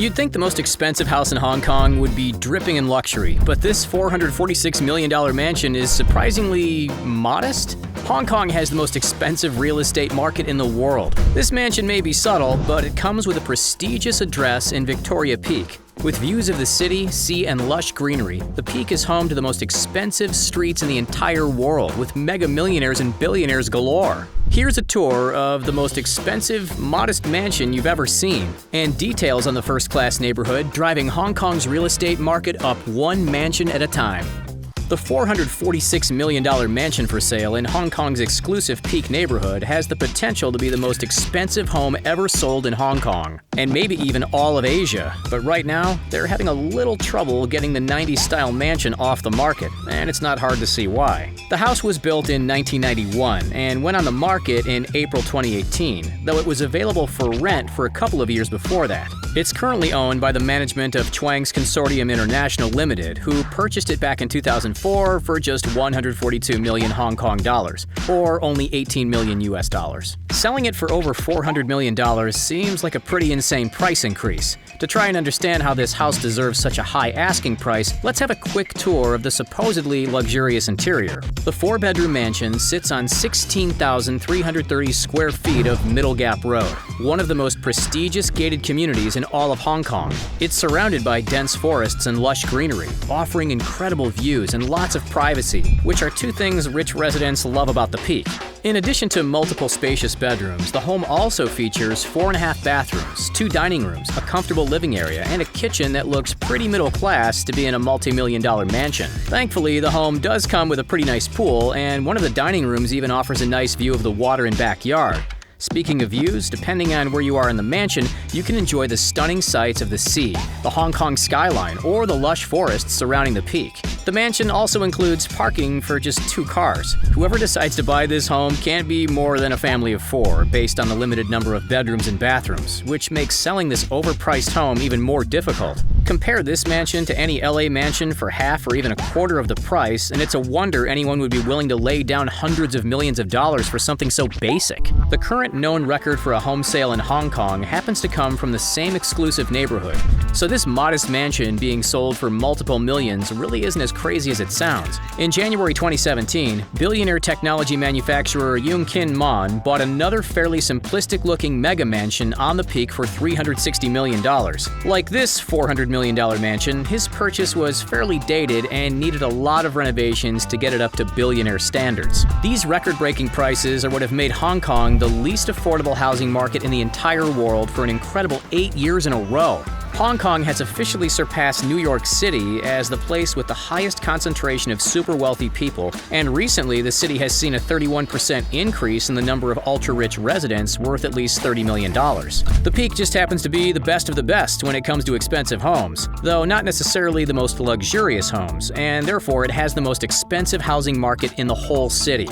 You'd think the most expensive house in Hong Kong would be dripping in luxury, but this $446 million mansion is surprisingly modest. Hong Kong has the most expensive real estate market in the world. This mansion may be subtle, but it comes with a prestigious address in Victoria Peak. With views of the city, sea, and lush greenery, the Peak is home to the most expensive streets in the entire world, with mega millionaires and billionaires galore. Here's a tour of the most expensive, modest mansion you've ever seen, and details on the first-class neighborhood driving Hong Kong's real estate market up one mansion at a time. The $446 million mansion for sale in Hong Kong's exclusive Peak neighborhood has the potential to be the most expensive home ever sold in Hong Kong, and maybe even all of Asia. But right now, they're having a little trouble getting the 90s-style mansion off the market, and it's not hard to see why. The house was built in 1991 and went on the market in April 2018, though it was available for rent for a couple of years before that. It's currently owned by the management of Chuang's Consortium International Limited, who purchased it back in 2004 for just 142 million Hong Kong dollars, or only 18 million US dollars. Selling it for over $400 million seems like a pretty insane price increase. To try and understand how this house deserves such a high asking price, let's have a quick tour of the supposedly luxurious interior. The four-bedroom mansion sits on 16,330 square feet of Middle Gap Road, one of the most prestigious gated communities in all of Hong Kong. It's surrounded by dense forests and lush greenery, offering incredible views and lots of privacy, which are two things rich residents love about the Peak. In addition to multiple spacious bedrooms, the home also features 4.5 bathrooms, 2 dining rooms, a comfortable living area, and a kitchen that looks pretty middle class to be in a multi-million-dollar mansion. Thankfully, the home does come with a pretty nice pool, and one of the dining rooms even offers a nice view of the water and backyard. Speaking of views, depending on where you are in the mansion, you can enjoy the stunning sights of the sea, the Hong Kong skyline, or the lush forests surrounding the Peak. The mansion also includes parking for just 2 cars. Whoever decides to buy this home can't be more than a family of 4, based on the limited number of bedrooms and bathrooms, which makes selling this overpriced home even more difficult. Compare this mansion to any LA mansion for half or even a quarter of the price, and it's a wonder anyone would be willing to lay down hundreds of millions of dollars for something so basic. The current known record for a home sale in Hong Kong happens to come from the same exclusive neighborhood, so this modest mansion being sold for multiple millions really isn't as crazy as it sounds. In January 2017, billionaire technology manufacturer Yung Kin Mon bought another fairly simplistic-looking mega mansion on the Peak for $360 million. Like this $400 million mansion, his purchase was fairly dated and needed a lot of renovations to get it up to billionaire standards. These record-breaking prices are what have made Hong Kong the least affordable housing market in the entire world for an incredible 8 years in a row. Hong Kong has officially surpassed New York City as the place with the highest concentration of super wealthy people, and recently the city has seen a 31% increase in the number of ultra-rich residents worth at least $30 million. The Peak just happens to be the best of the best when it comes to expensive homes, though not necessarily the most luxurious homes, and therefore it has the most expensive housing market in the whole city.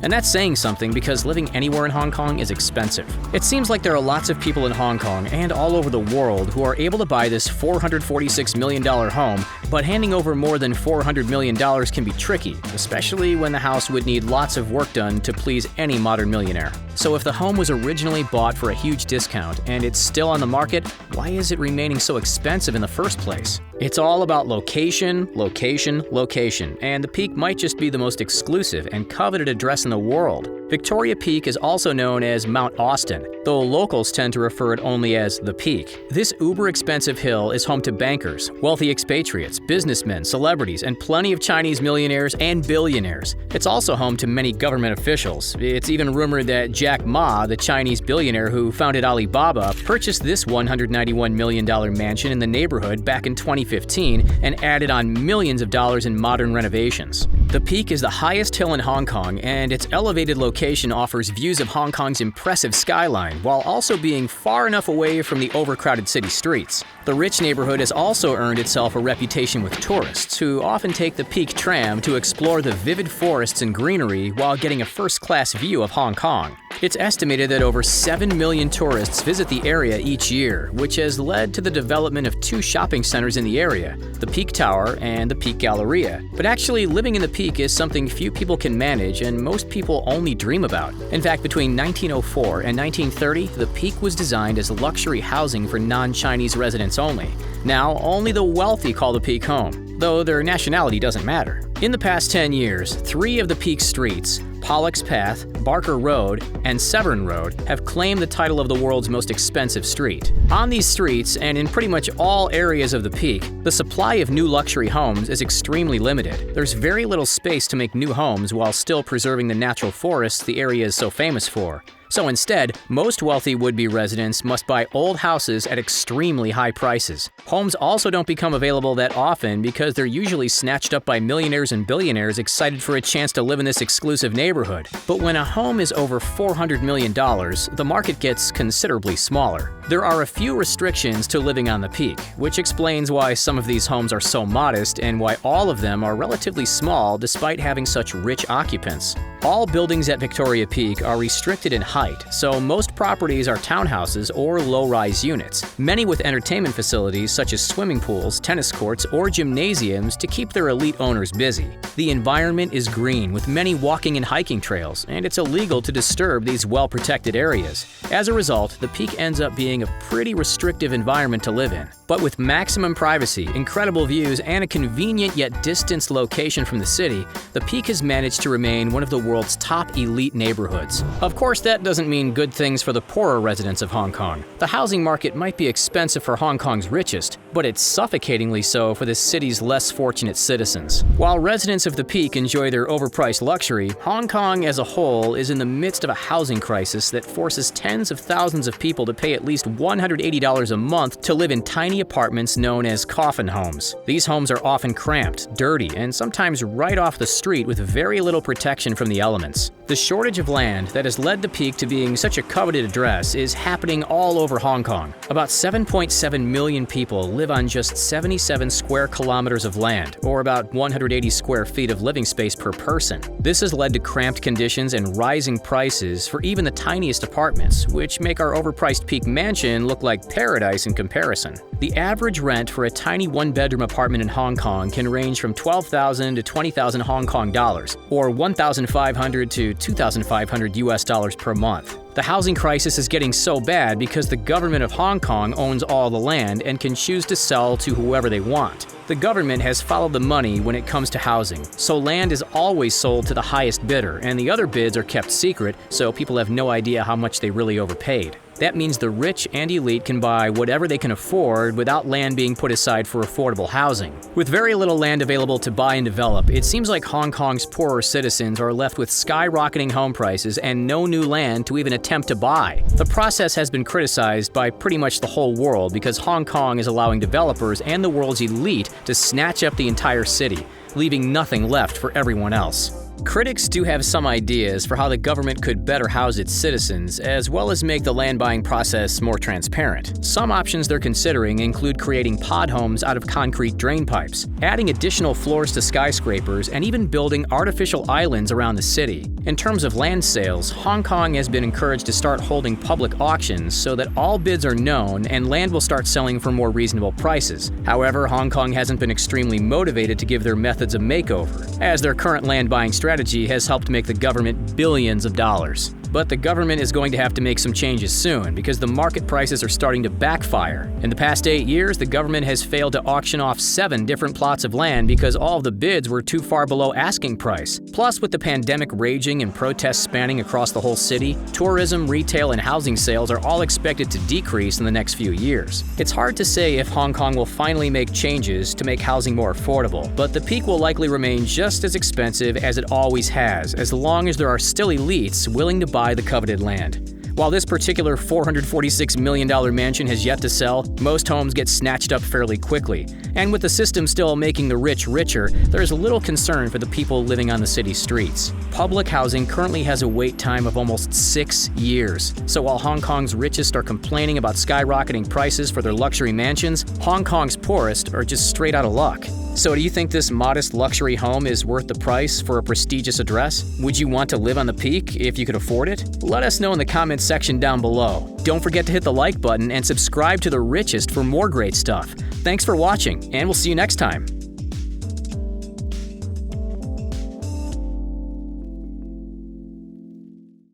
And that's saying something because living anywhere in Hong Kong is expensive. It seems like there are lots of people in Hong Kong and all over the world who are able to buy this $446 million home, but handing over more than $400 million can be tricky, especially when the house would need lots of work done to please any modern millionaire. So if the home was originally bought for a huge discount and it's still on the market, why is it remaining so expensive in the first place? It's all about location, location, location, and the Peak might just be the most exclusive and coveted address in the world. Victoria Peak is also known as Mount Austin, though locals tend to refer it only as the Peak. This uber-expensive hill is home to bankers, wealthy expatriates, businessmen, celebrities, and plenty of Chinese millionaires and billionaires. It's also home to many government officials. It's even rumored that Jack Ma, the Chinese billionaire who founded Alibaba, purchased this $191 million mansion in the neighborhood back in 2015 and added on millions of dollars in modern renovations. The Peak is the highest hill in Hong Kong, and its elevated location offers views of Hong Kong's impressive skyline, while also being far enough away from the overcrowded city streets. The rich neighborhood has also earned itself a reputation with tourists, who often take the Peak tram to explore the vivid forests and greenery while getting a first-class view of Hong Kong. It's estimated that over 7 million tourists visit the area each year, which has led to the development of 2 shopping centers in the area, the Peak Tower and the Peak Galleria. But actually, living in the Peak is something few people can manage and most people only dream about. In fact, between 1904 and 1930, the Peak was designed as luxury housing for non-Chinese residents residents only. Now, only the wealthy call the Peak home, though their nationality doesn't matter. In the past 10 years, 3 of the Peak streets, Pollock's Path, Barker Road, and Severn Road, have claimed the title of the world's most expensive street. On these streets, and in pretty much all areas of the Peak, the supply of new luxury homes is extremely limited. There's very little space to make new homes while still preserving the natural forests the area is so famous for. So instead, most wealthy would-be residents must buy old houses at extremely high prices. Homes also don't become available that often because they're usually snatched up by millionaires and billionaires excited for a chance to live in this exclusive neighborhood. But when a home is over $400 million, the market gets considerably smaller. There are a few restrictions to living on the Peak, which explains why some of these homes are so modest and why all of them are relatively small despite having such rich occupants. All buildings at Victoria Peak are restricted in height, so most properties are townhouses or low-rise units, many with entertainment facilities such as swimming pools, tennis courts, or gymnasiums to keep their elite owners busy. The environment is green with many walking and hiking trails, and it's illegal to disturb these well-protected areas. As a result, the Peak ends up being a pretty restrictive environment to live in. But with maximum privacy, incredible views, and a convenient yet distanced location from the city, the Peak has managed to remain one of the world's top elite neighborhoods. Of course, that doesn't mean good things for the poorer residents of Hong Kong. The housing market might be expensive for Hong Kong's richest, but it's suffocatingly so for the city's less fortunate citizens. While residents of the Peak enjoy their overpriced luxury, Hong Kong as a whole is in the midst of a housing crisis that forces tens of thousands of people to pay at least $180 a month to live in tiny apartments known as coffin homes. These homes are often cramped, dirty, and sometimes right off the street with very little protection from the elements. The shortage of land that has led the Peak to being such a coveted address is happening all over Hong Kong. About 7.7 million people live on just 77 square kilometers of land, or about 180 square feet of living space per person. This has led to cramped conditions and rising prices for even the tiniest apartments, which make our overpriced Peak mansion look like paradise in comparison. The average rent for a tiny one-bedroom apartment in Hong Kong can range from 12,000 to 20,000 Hong Kong dollars, or 1,500 to 2,500 US dollars per month. The housing crisis is getting so bad because the government of Hong Kong owns all the land and can choose to sell to whoever they want. The government has followed the money when it comes to housing, so land is always sold to the highest bidder, and the other bids are kept secret, so people have no idea how much they really overpaid. That means the rich and elite can buy whatever they can afford without land being put aside for affordable housing. With very little land available to buy and develop, it seems like Hong Kong's poorer citizens are left with skyrocketing home prices and no new land to even attempt to buy. The process has been criticized by pretty much the whole world because Hong Kong is allowing developers and the world's elite to snatch up the entire city, leaving nothing left for everyone else. Critics do have some ideas for how the government could better house its citizens, as well as make the land buying process more transparent. Some options they're considering include creating pod homes out of concrete drain pipes, adding additional floors to skyscrapers, and even building artificial islands around the city. In terms of land sales, Hong Kong has been encouraged to start holding public auctions so that all bids are known and land will start selling for more reasonable prices. However, Hong Kong hasn't been extremely motivated to give their methods a makeover, as their current land buying strategy has helped make the government billions of dollars. But the government is going to have to make some changes soon because the market prices are starting to backfire. In the past 8 years, the government has failed to auction off 7 different plots of land because all of the bids were too far below asking price. Plus, with the pandemic raging and protests spanning across the whole city, tourism, retail, and housing sales are all expected to decrease in the next few years. It's hard to say if Hong Kong will finally make changes to make housing more affordable, but the Peak will likely remain just as expensive as it always has, as long as there are still elites willing to buy the coveted land. While this particular $446 million mansion has yet to sell, most homes get snatched up fairly quickly. And with the system still making the rich richer, there is little concern for the people living on the city streets. Public housing currently has a wait time of almost 6 years. So while Hong Kong's richest are complaining about skyrocketing prices for their luxury mansions, Hong Kong's poorest are just straight out of luck. So do you think this modest luxury home is worth the price for a prestigious address? Would you want to live on the Peak if you could afford it? Let us know in the comments section down below. Don't forget to hit the like button and subscribe to The Richest for more great stuff. Thanks for watching, and we'll see you next time.